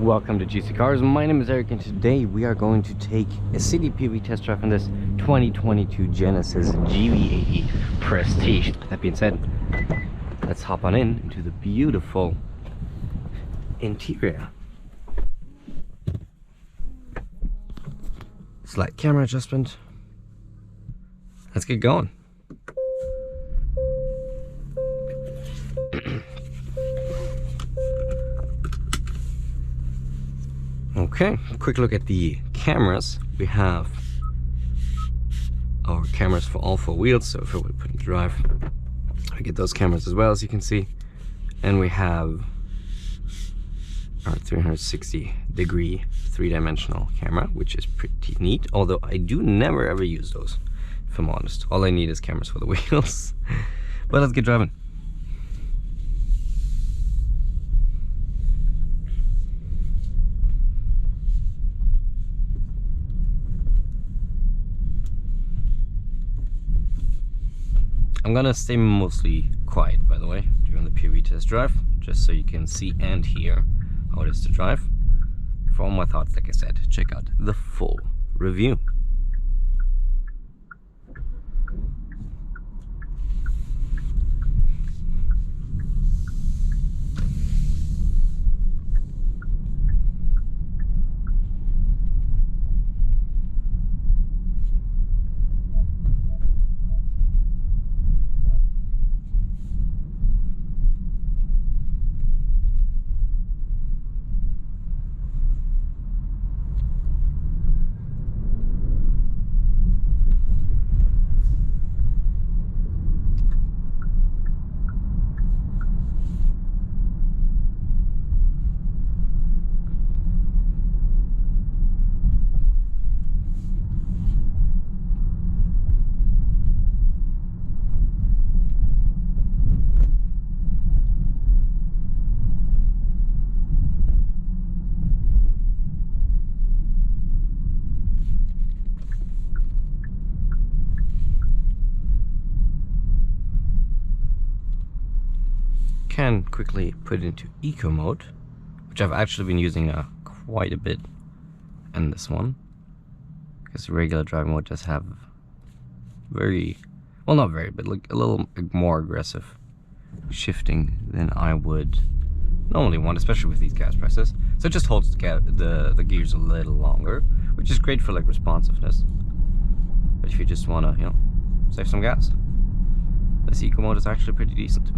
Welcome to GCCars. My name is Eric and today we are going to take a city POV test drive on this 2022 Genesis GV80 Prestige. That being said, let's hop on into the beautiful interior. Slight camera adjustment. Let's get going. Okay, quick look at the cameras. We have our cameras for all four wheels, so if I would put in drive, we get those cameras as well, as you can see. And we have our 360-degree three-dimensional camera, which is pretty neat, although I do never ever use those, if I'm honest. All I need is cameras for the wheels. But let's get driving. I'm gonna stay mostly quiet, by the way, during the POV test drive, just so you can see and hear how it is to drive. For all my thoughts, like I said, check out the full review. Can quickly put it into eco mode, which I've actually been using quite a bit in this one, because regular drive mode does have very, well, not very, but like a little more aggressive shifting than I would normally want, especially with these gas presses. So it just holds the gears a little longer, which is great for like responsiveness. But if you just want to, you know, save some gas, this eco mode is actually pretty decent.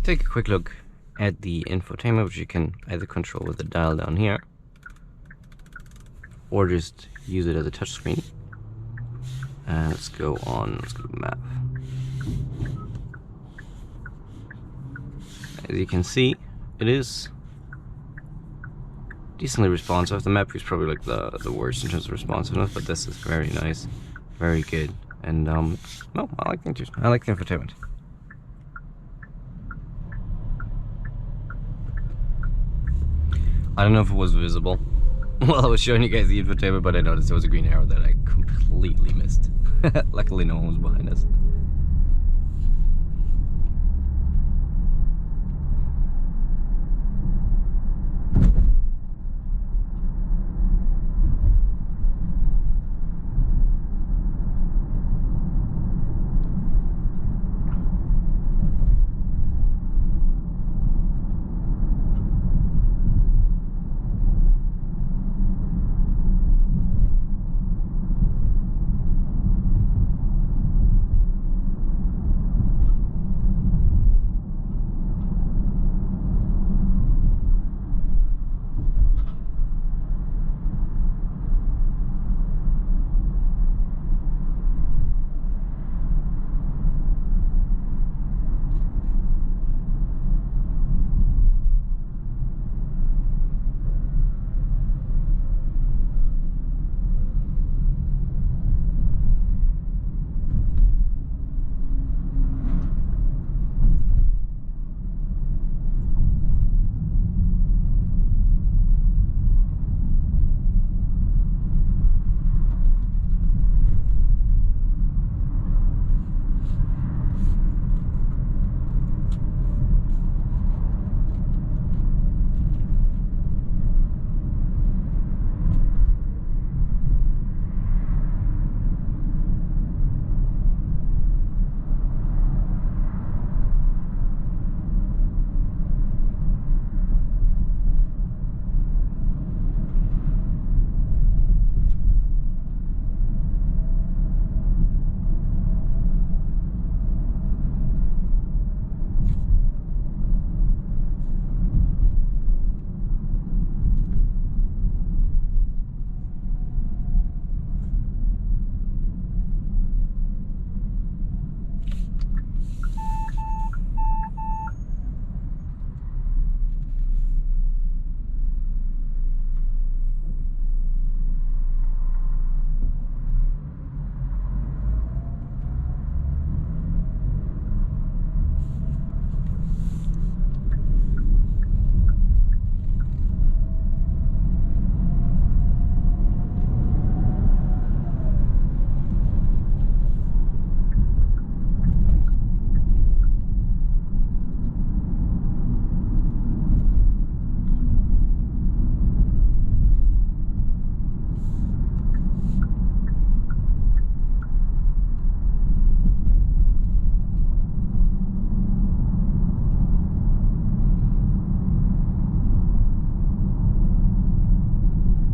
Take a quick look at the infotainment, which you can either control with the dial down here or just use it as a touchscreen. And let's go to map. As you can see, it is decently responsive. The map view is probably like the worst in terms of responsiveness, but this is very nice, very good, and no, I like the infotainment. I don't know if it was visible while I was showing you guys the infotainment, but I noticed there was a green arrow that I completely missed. Luckily no one was behind us.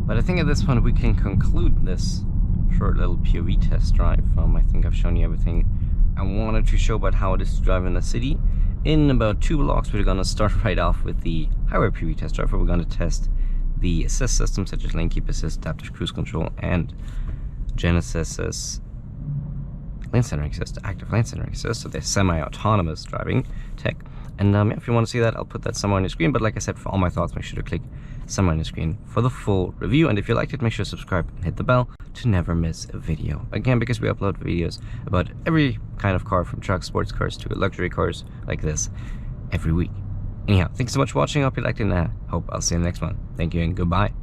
But I think at this point we can conclude this short little POV test drive. I think I've shown you everything I wanted to show about how it is to drive in the city. In about 2 blocks we're going to start right off with the highway POV test drive, where we're going to test the assist systems such as lane keep assist, adaptive cruise control, and Genesis's lane centering assist, active lane centering assist, so they're semi-autonomous driving tech. And yeah, if you want to see that, I'll put that somewhere on your screen. But like I said, for all my thoughts, make sure to click somewhere on your screen for the full review. And if you liked it, make sure to subscribe and hit the bell to never miss a video. Again, because we upload videos about every kind of car, from trucks, sports cars to luxury cars like this, every week. Anyhow, thanks so much for watching. I hope you liked it, and I hope I'll see you in the next one. Thank you and goodbye.